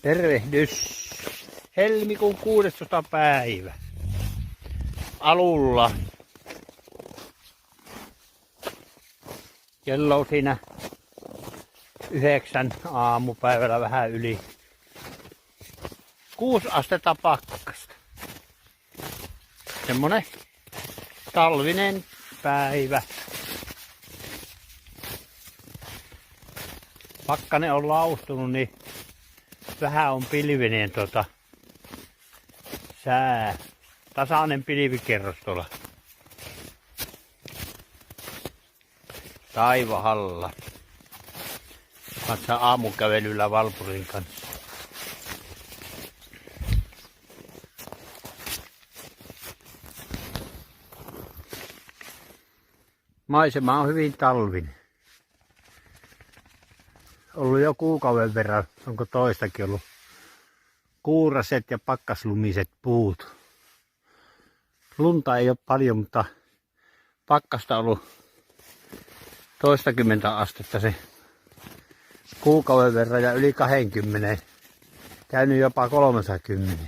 Tervehdys! Helmikuun 16. päivä. Alulla. Kello on siinä 9 aamupäivällä vähän yli 6 astetta pakkasta. Semmonen talvinen päivä. Pakkanen on laustunut, niin vähän on pilvinen sää. Tasainen pilvikerros tuolla taivahalla. Katsotaan aamukävelyllä Valpurin kanssa. Maisema on hyvin talvinen. Ollut jo kuukauden verran, onko toistakin ollut kuuraset ja pakkaslumiset puut. Lunta ei ole paljon, mutta pakkasta on ollut toistakymmentä astetta se kuukauden verran ja yli 20. Käynyt jopa 30.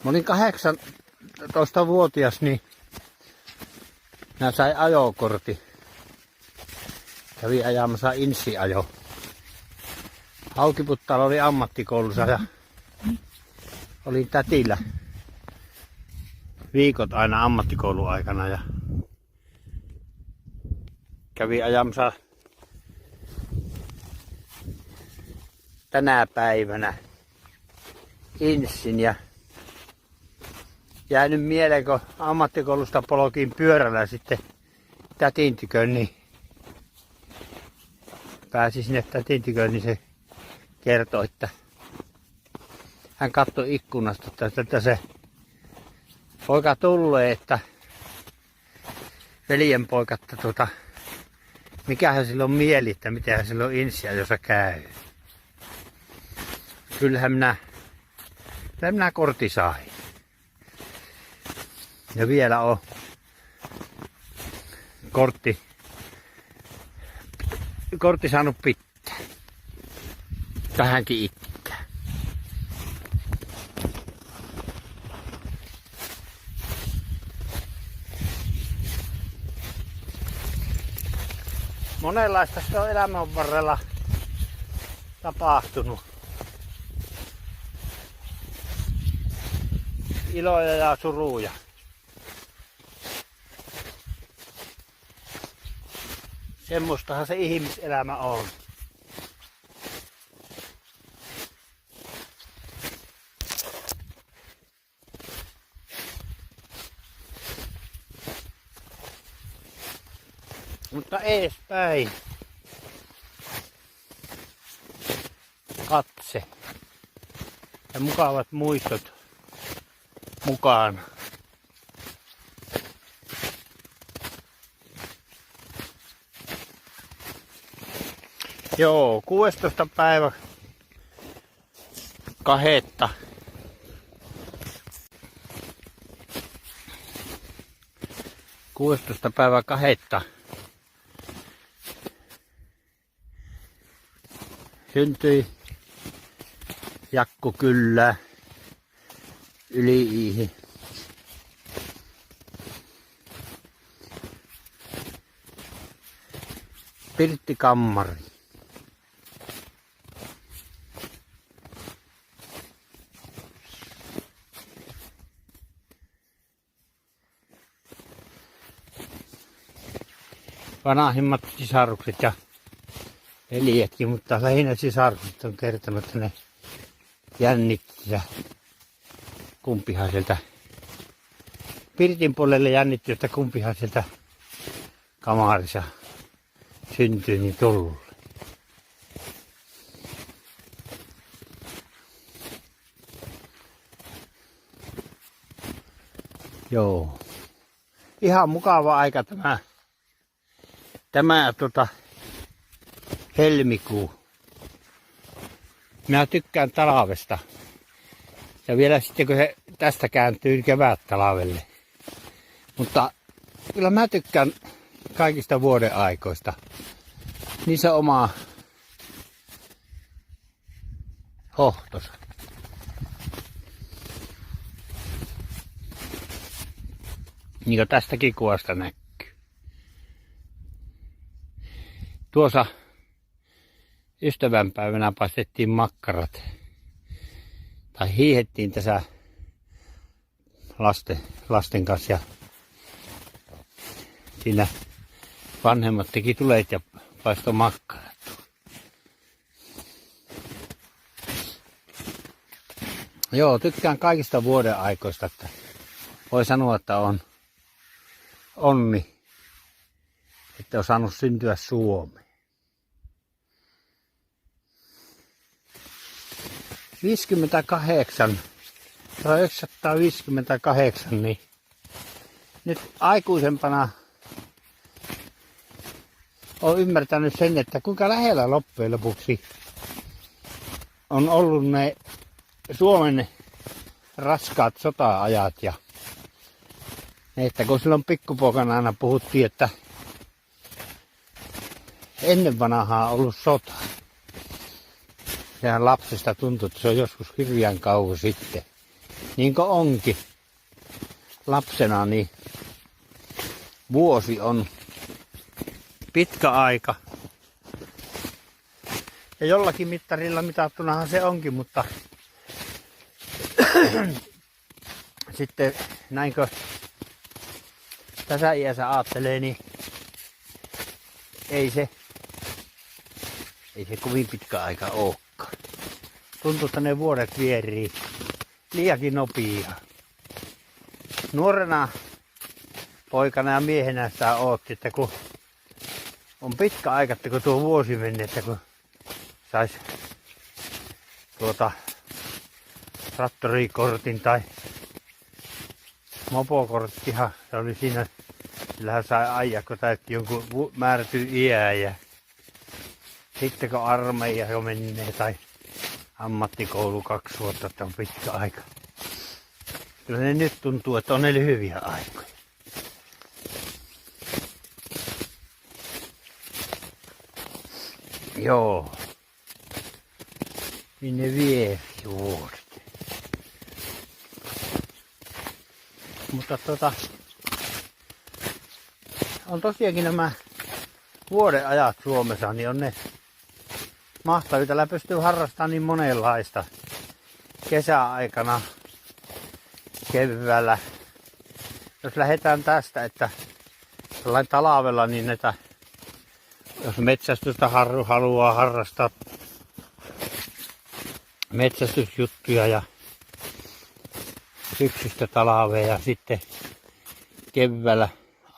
Mä olin 18-vuotias, niin mä sain ajokortti. Kävin ajamassa insiajo. Haukiputtaalla oli ammattikoulussa ja olin tätillä viikot aina ammattikouluaikana ja kävin ajamassa tänä päivänä insin ja jäänyt mieleen, kun ammattikoulusta polkin pyörällä sitten tätin tykön, niin pääsi sinne tätin tykön, niin se kertoi, että hän katsoi ikkunasta, että se poika tulee, että veljenpoika, että mikähän sillä on mieli, että mitenhän sillä on insiä, jos käy. Kyllähän minä kortti sain. Ja vielä on kortti saanut pitää. Tähänkin ikään. Monenlaista sitä on elämän varrella tapahtunut. Iloja ja suruja. Semmoistahan se ihmiselämä on. Mutta eespäin. Katse. Ja mukavat muistot mukaan. Joo, 16. päivä 2. Päivä 2. Syntyi Jakku Kyllä Yli-Iihi. Pirtti Kammari. Vanhimmat sisarukset ja veljetkin, mutta lähinnä sisarukset on kertonut, että ne jännitti ja kumpihan sieltä Pirtin puolelle jännitti, että kumpihan sieltä kamarissa syntyi niin tullut. Joo. Ihan mukava aika tämä helmikuu. Minä tykkään talvesta. Ja vielä sitten kun se tästä kääntyy kevät talvelle. Mutta kyllä mä tykkään kaikista vuoden aikoista. Niissä oma hohtonsa. Niin kuin tästäkin kuvasta näkyy. Tuossa ystävänpäivänä paistettiin makkarat. Tai hiihettiin tässä lasten kanssa. Ja siinä vanhemmat teki tulet ja paistoi makkarat. Joo, tykkään kaikista vuoden aikoista. Että voi sanoa, että on onni, että on saanut syntyä Suomeen. 1958, niin nyt aikuisempana olen ymmärtänyt sen, että kuinka lähellä loppujen lopuksi on ollut ne Suomen raskaat sota-ajat. Ja että kun silloin pikkupoikana aina puhuttiin, että ennen vanhaa on ollut sota. Sehän lapsesta tuntui, että se on joskus hirveän kauan sitten. Niin kuin onkin lapsena, niin vuosi on pitkä aika. Ja jollakin mittarilla mitattunahan se onkin, mutta sitten näinkö tässä iässä ajattelee, niin ei se kovin pitkä aika olekaan. Tuntuu, että ne vuodet vierii liiankin nopeaa. Nuorena poikana ja miehenä sitä ootti, että kun on pitkä aika, että kun tuo vuosi meni, että kun sais traktorikortin tai mopokorttihan, se oli siinä, sillähän sai ajaa, kun täytti jonkun määrätyn iän ja sitten kun armeija jo menee tai ammattikoulu 2 vuotta, että on pitkä aika. Kyllä ne nyt tuntuu, että on ne lyhyviä aikoja. Joo. Minne vie vuodet. Mutta on tosiaankin nämä vuoden ajat Suomessa, niin on ne mahtavia. Täällä pystyy harrastamaan niin monenlaista. Kesäaikana, keväällä. Jos lähdetään tästä, että jollain talvella, niin että jos metsästystä haluaa harrastaa, metsästysjuttuja ja syksystä talveen ja sitten keväällä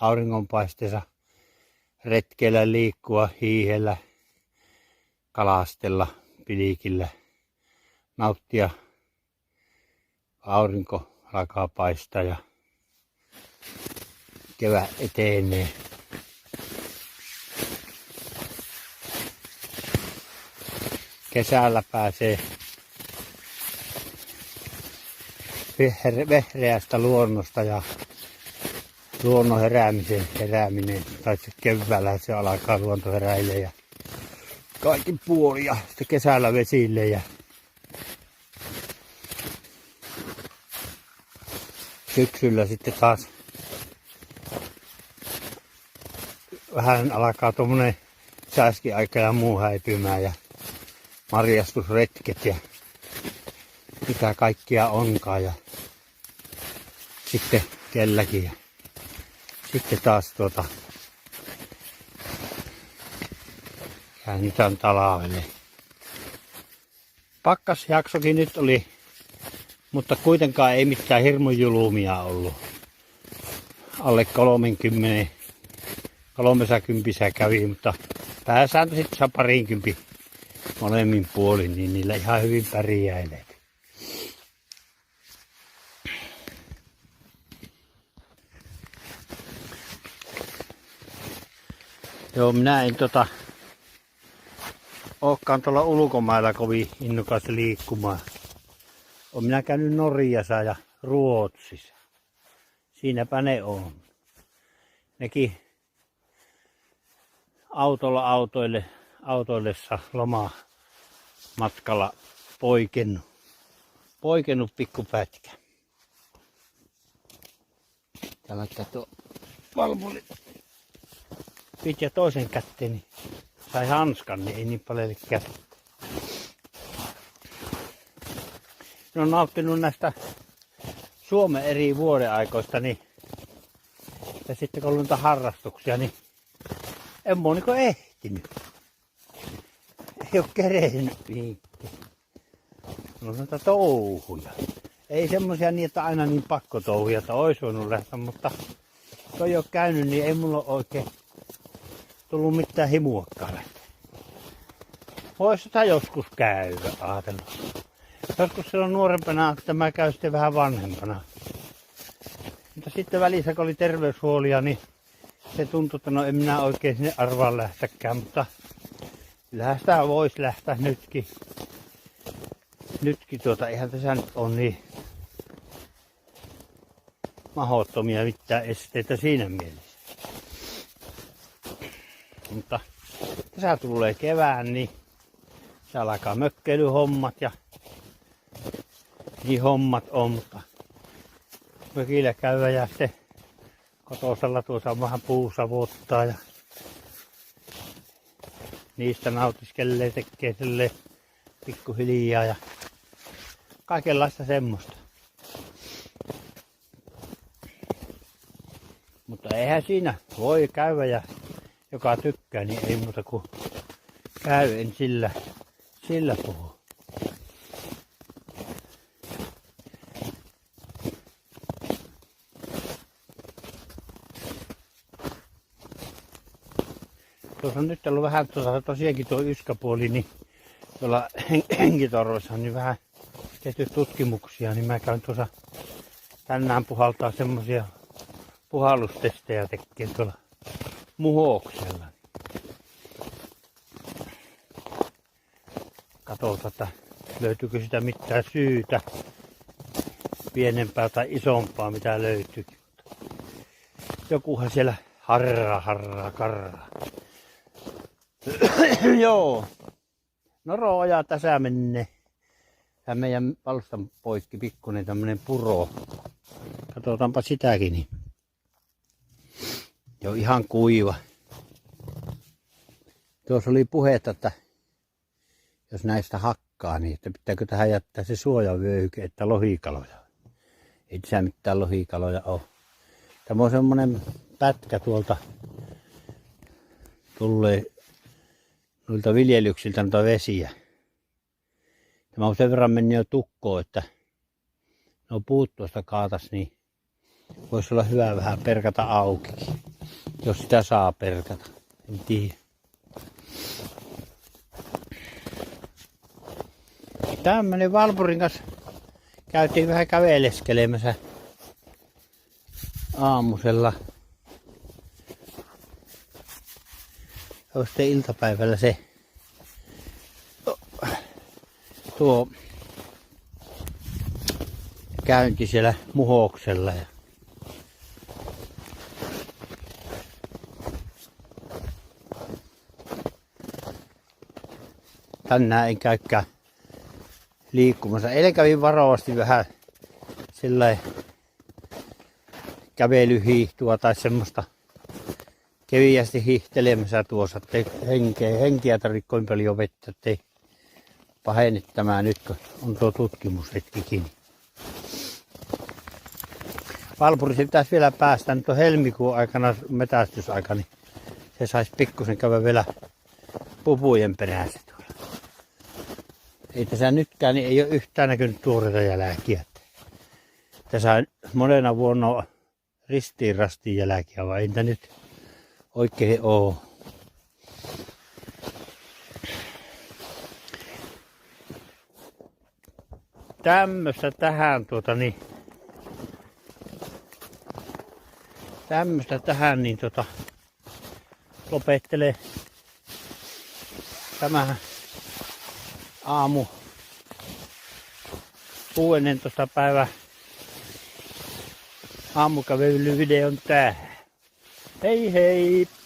auringonpaisteessa retkeillä, liikkua, hiihellä, kalastella, pilkillä, nauttia aurinko alkaa paistaa ja kevät etenee. Kesällä pääsee vehreästä luonnosta ja luonnon herääminen, tai keväällä se alkaa luontoheräille ja kaikin puolin ja sitten kesällä vesille ja syksyllä sitten taas vähän alkaa tuommoinen sääskiaika ja muu häipymään ja marjastusretket ja mitä kaikkia onkaan ja sitten kelläkin ja sitten taas käännytään talvelle. Pakkasjaksokin nyt oli, mutta kuitenkaan ei mitään hirmu julumia ollut. Alle 30 kävi, mutta pääsääntöisesti saa 20 molemmin puolin, niin niillä ihan hyvin pärjäilee. Joo, minä en olekaan tuolla ulkomailla kovin innokas liikkumaan. Olen minä käynyt Norjassa ja Ruotsissa. Siinäpä ne on. nekin autoillessa lomamatkalla poikennut pikkupätkä. Ja laittaa tuo valvuli pitää toisen kätteen, niin sai hanskan, niin ei niin paljon kättä. Ne on nauttinut näistä Suomen eri vuodenaikoista, niin ja sitten kun on noita harrastuksia, niin en ole niin ehtinyt. Ei ole kerennyt niin. No noita touhuja. Ei semmosia niin, että aina niin pakko touhuja, että ois voinut lähteä, mutta kun ei ole käynyt, niin ei mulla oikein tullut mitään himuakaan lähteä. Vois sitä joskus käydä, ajatellut. Joskus silloin nuorempana, että mä käyn sitten vähän vanhempana. Mutta sitten välissä, kun oli terveyshuolia, niin se tuntui, että no en minä oikein sinne arvaan lähtäkään, mutta kyllähän sitä voisi lähteä nytkin. Nytkin eihän tässä nyt on niin mahdottomia mitään esteitä siinä mielessä. Mutta tässä tulee kevään, niin se alkaa mökkeilyhommat ja niin hommat on, mutta mökillä käydä ja sitten kotosalla tuossa vähän puusavottaa ja niistä nautiskelee, tekee silleen pikkuhiljaa ja kaikenlaista semmoista. Mutta eihän siinä voi käydä ja joka tykkää, niin ei muuta kuin käy, en sillä puhu. Tuossa on nyt ollut vähän tosiaankin tuo yskäpuoli, niin tuolla henkitorvessa on niin vähän tehty tutkimuksia, niin mä käyn tuossa tänään puhaltaa semmosia puhallustestejä tekee tuolla Muhoksella. Katsotaan, että löytyykö sitä mitään syytä pienempää tai isompaa mitä löytyy. Jokuhan siellä karraa. Joo. Noroja tässä menee. Tää meidän palstan poikki pikkunen tämmönen puro. Katsotaanpa sitäkin. Niin. Jo ihan kuiva. Tuossa oli puhetta, että jos näistä hakkaa, niin että pitääkö tähän jättää se suojavyöhyke, että lohikaloja. Ei tässä mitään lohikaloja ole. Tämä on semmonen pätkä tuolta tulee noilta viljelyksiltä noita vesiä. Tämä on sen verran mennyt jo tukkoon, että no puut tuosta kaatas, niin voisi olla hyvä vähän perkata aukikin. Jos sitä saa perkata. En tiedä. Tämmönen Valpurin kanssa käytiin vähän käveleskelemässä aamusella. Ja sitten iltapäivällä se tuo käynti siellä Muhoksella. Ja tänään en käykään liikkumassa. Eilen kävin varovasti vähän sillä kävelyhiihtua tai semmoista keviästi hiihtelemässä tuossa, ettei henkiä tarvitse kovin paljon vettä, ettei pahene tämä nyt, kun on tuo tutkimushetkikin. Valpurissa pitäisi vielä päästä, nyt on helmikuun aikana metästysaika, niin se saisi pikkusen käydä vielä pupujen perässä tuolla. Ei tässä nytkään, niin ei ole yhtään näkynyt tuoreita jälkiä. Tässä on monena vuonna ristiin rastiin jälkiä, vai entä nyt oikein oo. Tämmöstä tähän lopettelee tämä aamu 16. päivä aamukävelyvideon tähän. Hei hei!